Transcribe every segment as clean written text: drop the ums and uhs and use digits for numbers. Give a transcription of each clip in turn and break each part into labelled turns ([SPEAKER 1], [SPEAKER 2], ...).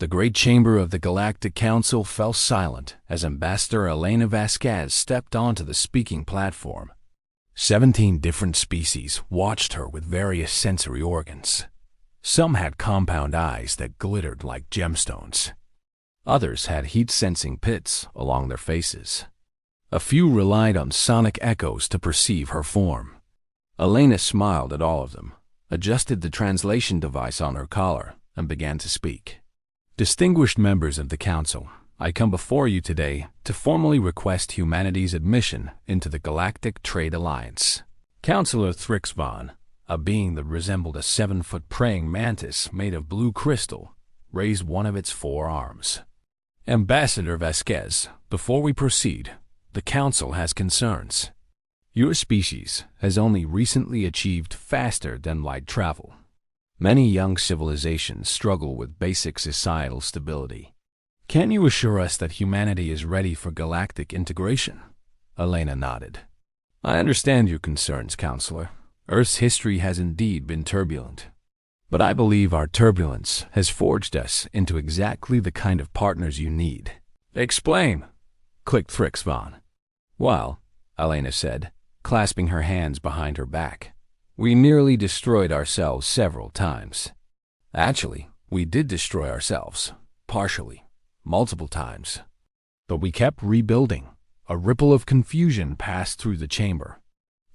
[SPEAKER 1] The great chamber of the Galactic Council fell silent as Ambassador Elena Vasquez stepped onto the speaking platform. 17 different species watched her with various sensory organs. Some had compound eyes that glittered like gemstones. Others had heat-sensing pits along their faces. A few relied on sonic echoes to perceive her form. Elena smiled at all of them, adjusted the translation device on her collar, and began to speak. Distinguished members of the Council, I come before you today to formally request humanity's admission into the Galactic Trade Alliance. Councillor Thrixvon, a being that resembled a 7-foot praying mantis made of blue crystal, raised one of its 4 arms. Ambassador Vasquez, before we proceed, the Council has concerns. Your species has only recently achieved faster-than-light travel. Many young civilizations struggle with basic societal stability. Can you assure us that humanity is ready for galactic integration? Elena nodded. I understand your concerns, Counselor. Earth's history has indeed been turbulent. But I believe our turbulence has forged us into exactly the kind of partners you need. Explain, clicked Thrixvon. Well, Elena said, clasping her hands behind her back. We nearly destroyed ourselves several times. Actually, we did destroy ourselves, partially, multiple times. But we kept rebuilding. A ripple of confusion passed through the chamber.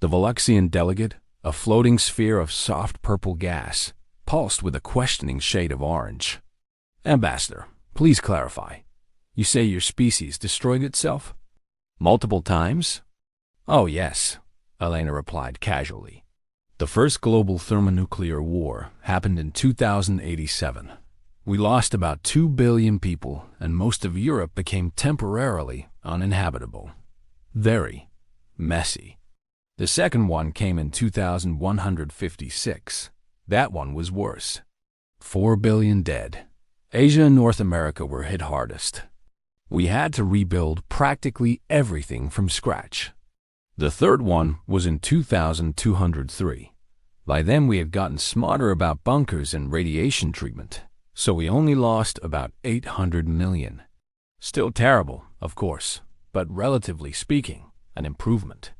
[SPEAKER 1] The Veluxian delegate, a floating sphere of soft purple gas, pulsed with a questioning shade of orange. Ambassador, please clarify. You say your species destroyed itself? Multiple times? Oh, yes, Elena replied casually. The first global thermonuclear war happened in 2087. We lost about 2 billion people, and most of Europe became temporarily uninhabitable. Very messy. The second one came in 2156. That one was worse. 4 billion dead. Asia and North America were hit hardest. We had to rebuild practically everything from scratch. The third one was in 2203. By then we had gotten smarter about bunkers and radiation treatment, so we only lost about 800 million. Still terrible, of course, but relatively speaking, an improvement.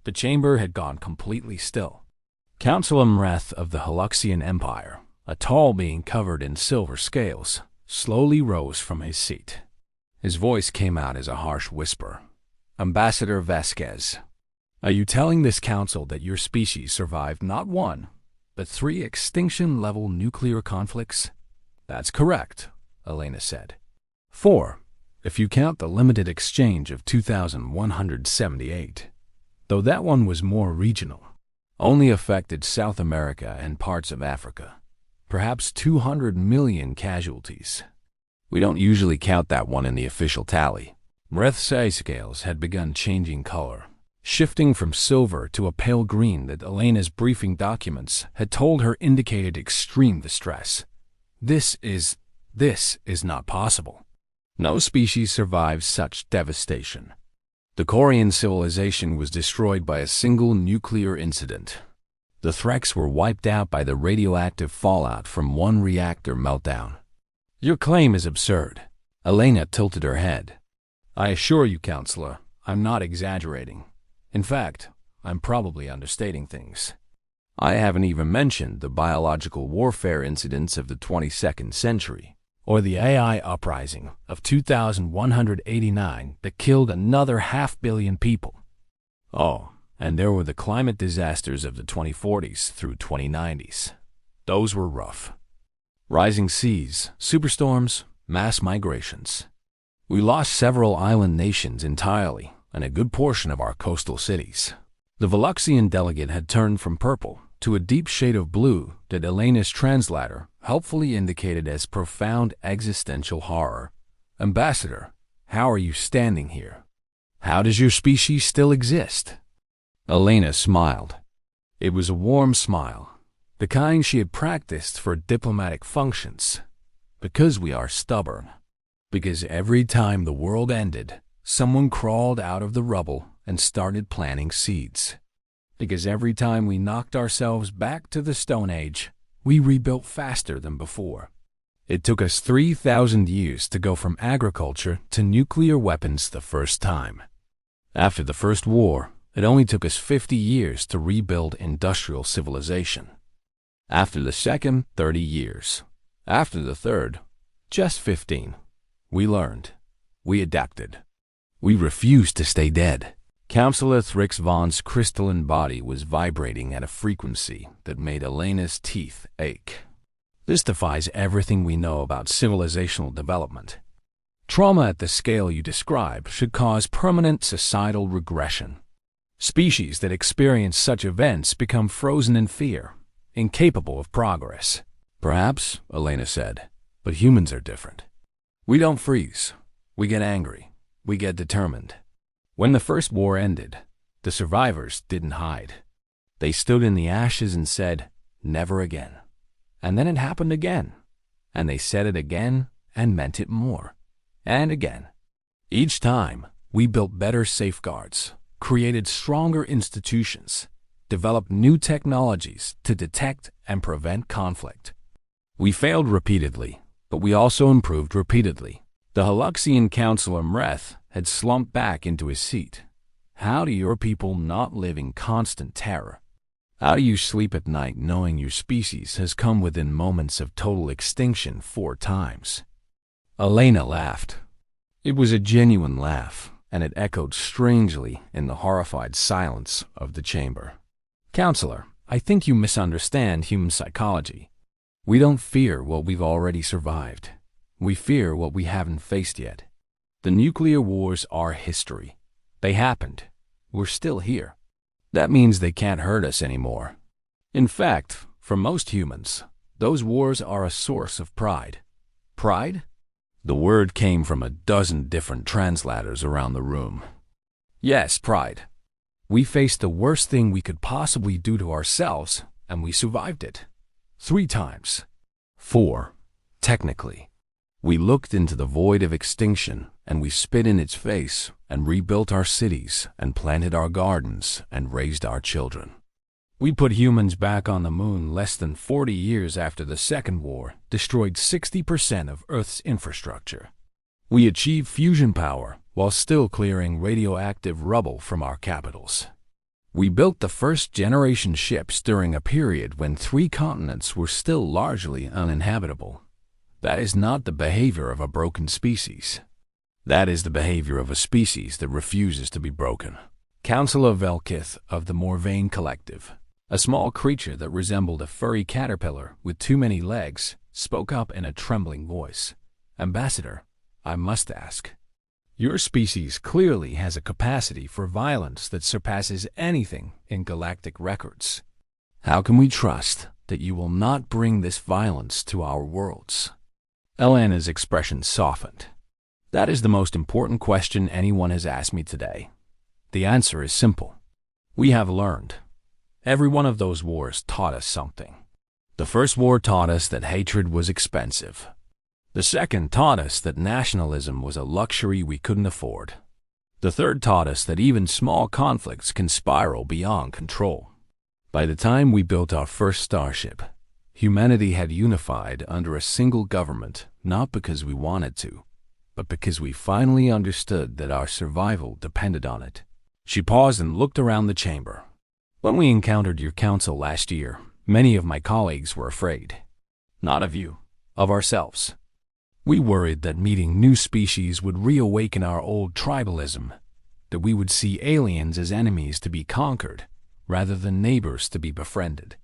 [SPEAKER 1] The chamber had gone completely still. Councillor Mreth of the Veluxian Empire, a tall being covered in silver scales, slowly rose from his seat. His voice came out as a harsh whisper. Ambassador Vasquez, are you telling this council that your species survived not 1, but 3 extinction-level nuclear conflicts? That's correct, Elena said. 4, if you count the limited exchange of 2178. Though that one was more regional, only affected South America and parts of Africa. Perhaps 200 million casualties. We don't usually count that one in the official tally. Mreth's eye scales had begun changing color, shifting from silver to a pale green that Elena's briefing documents had told her indicated extreme distress. This is not possible. No species survives such devastation. The Korean civilization was destroyed by a single nuclear incident. The Threks were wiped out by the radioactive fallout from one reactor meltdown. Your claim is absurd. Elena tilted her head. I assure you, Counselor, I'm not exaggerating. In fact, I'm probably understating things. I haven't even mentioned the biological warfare incidents of the 22nd century, or the AI uprising of 2189 that killed another 500 million people. Oh, and there were the climate disasters of the 2040s through 2090s. Those were rough. Rising seas, superstorms, mass migrations. We lost several island nations entirely, and a good portion of our coastal cities. The Veluxian delegate had turned from purple to a deep shade of blue that Elena's translator helpfully indicated as profound existential horror. Ambassador, how are you standing here? How does your species still exist? Elena smiled. It was a warm smile, the kind she had practiced for diplomatic functions. Because we are stubborn. Because every time the world ended, someone crawled out of the rubble and started planting seeds. Because every time we knocked ourselves back to the Stone Age, we rebuilt faster than before. It took us 3,000 years to go from agriculture to nuclear weapons the first time. After the First War, it only took us 50 years to rebuild industrial civilization. After the second, 30 years. After the third, just 15. We learned. We adapted. We refused to stay dead. Counselor Thrix Vaughn's crystalline body was vibrating at a frequency that made Elena's teeth ache. This defies everything we know about civilizational development. Trauma at the scale you describe should cause permanent societal regression. Species that experience such events become frozen in fear, incapable of progress. Perhaps, Elena said, but humans are different. We don't freeze. We get angry. We get determined. When the First War ended, the survivors didn't hide. They stood in the ashes and said, "Never again." And then it happened again. And they said it again and meant it more. And again. Each time, we built better safeguards, created stronger institutions, developed new technologies to detect and prevent conflict. We failed repeatedly, but we also improved repeatedly. The Haluxian counselor Mreth had slumped back into his seat. How do your people not live in constant terror? How do you sleep at night knowing your species has come within moments of total extinction 4 times? Elena laughed. It was a genuine laugh, and it echoed strangely in the horrified silence of the chamber. Counselor, I think you misunderstand human psychology. We don't fear what we've already survived. We fear what we haven't faced yet. The nuclear wars are history. They happened. We're still here. That means they can't hurt us anymore. In fact, for most humans, those wars are a source of pride. Pride? The word came from a dozen different translators around the room. Yes, pride. We faced the worst thing we could possibly do to ourselves, and we survived it. 3 times. 4, technically. We looked into the void of extinction, and we spit in its face, and rebuilt our cities, and planted our gardens, and raised our children. We put humans back on the moon less than 40 years after the Second War, destroyed 60% of Earth's infrastructure. We achieved fusion power while still clearing radioactive rubble from our capitals. We built the first-generation ships during a period when 3 continents were still largely uninhabitable. That is not the behavior of a broken species. That is the behavior of a species that refuses to be broken. Councillor Velkith of the Morvain Collective, a small creature that resembled a furry caterpillar with too many legs, spoke up in a trembling voice. Ambassador, I must ask. Your species clearly has a capacity for violence that surpasses anything in galactic records. How can we trust that you will not bring this violence to our worlds? Elena's expression softened. That is the most important question anyone has asked me today. The answer is simple. We have learned. Every one of those wars taught us something. The first war taught us that hatred was expensive. The second taught us that nationalism was a luxury we couldn't afford. The third taught us that even small conflicts can spiral beyond control. By the time we built our first starship, humanity had unified under a single government, not because we wanted to, but because we finally understood that our survival depended on it. She paused and looked around the chamber. When we encountered your council last year, many of my colleagues were afraid. Not of you, of ourselves. We worried that meeting new species would reawaken our old tribalism, that we would see aliens as enemies to be conquered, rather than neighbors to be befriended.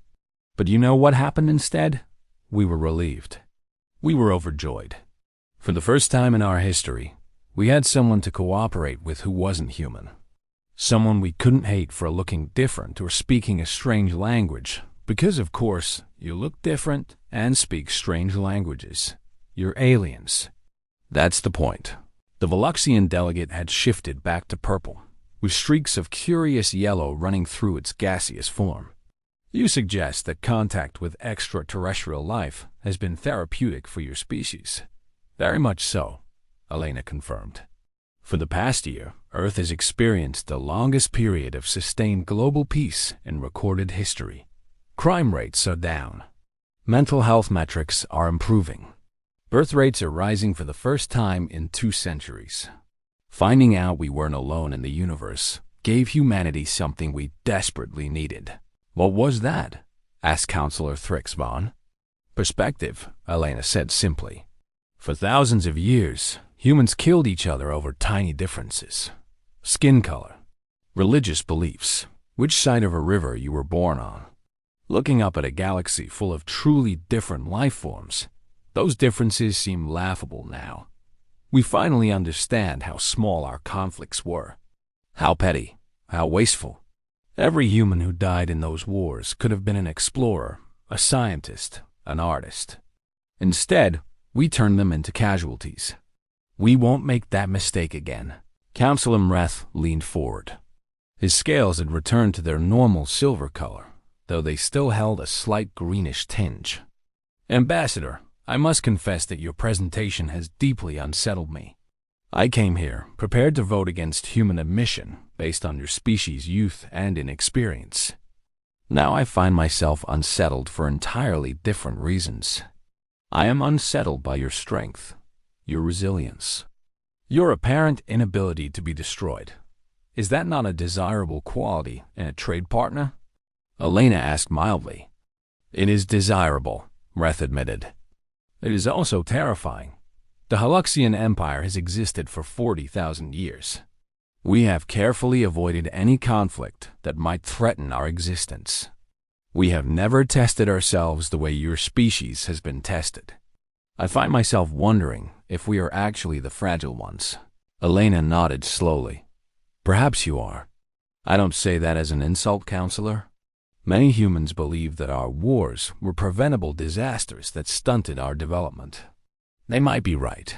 [SPEAKER 1] But you know what happened instead? We were relieved. We were overjoyed. For the first time in our history, we had someone to cooperate with who wasn't human. Someone we couldn't hate for looking different or speaking a strange language, because of course, you look different and speak strange languages. You're aliens. That's the point. The Veluxian delegate had shifted back to purple, with streaks of curious yellow running through its gaseous form. You suggest that contact with extraterrestrial life has been therapeutic for your species. Very much so, Elena confirmed. For the past year, Earth has experienced the longest period of sustained global peace in recorded history. Crime rates are down. Mental health metrics are improving. Birth rates are rising for the first time in 2 centuries. Finding out we weren't alone in the universe gave humanity something we desperately needed. What was that? Asked Counselor Thrixvon. Perspective, Elena said simply. For thousands of years, humans killed each other over tiny differences. Skin color, religious beliefs, which side of a river you were born on. Looking up at a galaxy full of truly different life forms, those differences seem laughable now. We finally understand how small our conflicts were. How petty, how wasteful. Every human who died in those wars could have been an explorer, a scientist, an artist. Instead, we turned them into casualties. We won't make that mistake again. Counselor Mreth leaned forward. His scales had returned to their normal silver color, though they still held a slight greenish tinge. Ambassador, I must confess that your presentation has deeply unsettled me. I came here prepared to vote against human admission based on your species' youth and inexperience. Now I find myself unsettled for entirely different reasons. I am unsettled by your strength, your resilience, your apparent inability to be destroyed. Is that not a desirable quality in a trade partner? Elena asked mildly. It is desirable, Mreth admitted. It is also terrifying. The Haluxian Empire has existed for 40,000 years. We have carefully avoided any conflict that might threaten our existence. We have never tested ourselves the way your species has been tested. I find myself wondering if we are actually the fragile ones. Elena nodded slowly. Perhaps you are. I don't say that as an insult, Counselor. Many humans believe that our wars were preventable disasters that stunted our development. They might be right.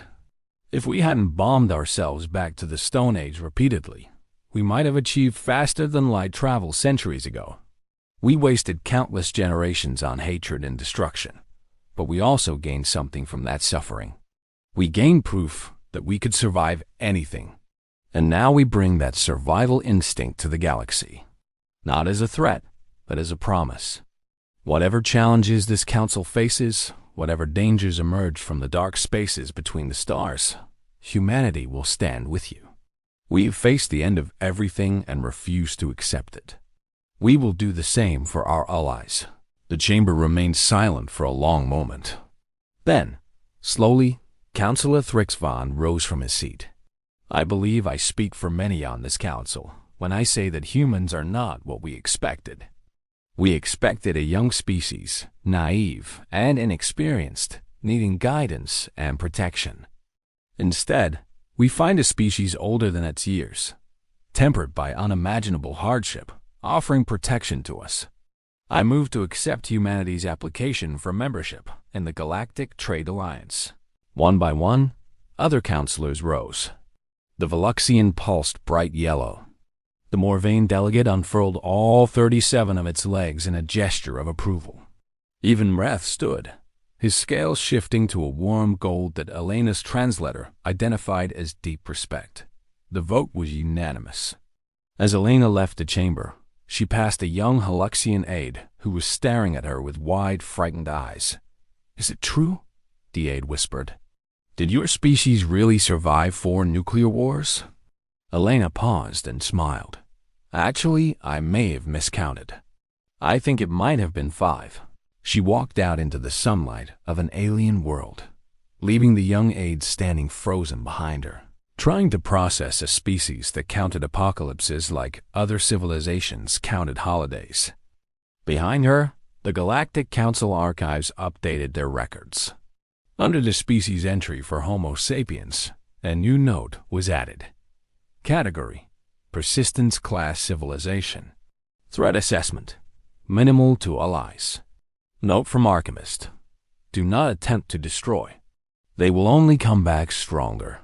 [SPEAKER 1] If we hadn't bombed ourselves back to the Stone Age repeatedly, we might have achieved faster-than-light travel centuries ago. We wasted countless generations on hatred and destruction, but we also gained something from that suffering. We gained proof that we could survive anything. And now we bring that survival instinct to the galaxy. Not as a threat, but as a promise. Whatever challenges this council faces, whatever dangers emerge from the dark spaces between the stars, humanity will stand with you. We have faced the end of everything and refuse to accept it. We will do the same for our allies. The chamber remained silent for a long moment. Then, slowly, Counselor Thrixvon rose from his seat. I believe I speak for many on this council when I say that humans are not what we expected. We expected a young species, naive and inexperienced, needing guidance and protection. Instead, we find a species older than its years, tempered by unimaginable hardship, offering protection to us. I move to accept humanity's application for membership in the Galactic Trade Alliance. One by one, other counselors rose. The Veluxian pulsed bright yellow. The Morvain delegate unfurled all 37 of its legs in a gesture of approval. Even Mreth stood, his scales shifting to a warm gold that Elena's translator identified as deep respect. The vote was unanimous. As Elena left the chamber, she passed a young Haluxian aide who was staring at her with wide, frightened eyes. Is it true? The aide whispered. Did your species really survive 4 nuclear wars? Elena paused and smiled. Actually, I may have miscounted. I think it might have been 5. She walked out into the sunlight of an alien world, leaving the young aide standing frozen behind her, trying to process a species that counted apocalypses like other civilizations counted holidays. Behind her, the Galactic Council archives updated their records. Under the species entry for Homo sapiens, a new note was added. Category: Persistence Class Civilization. Threat Assessment: Minimal to allies. Note from Archimist: Do not attempt to destroy. They will only come back stronger.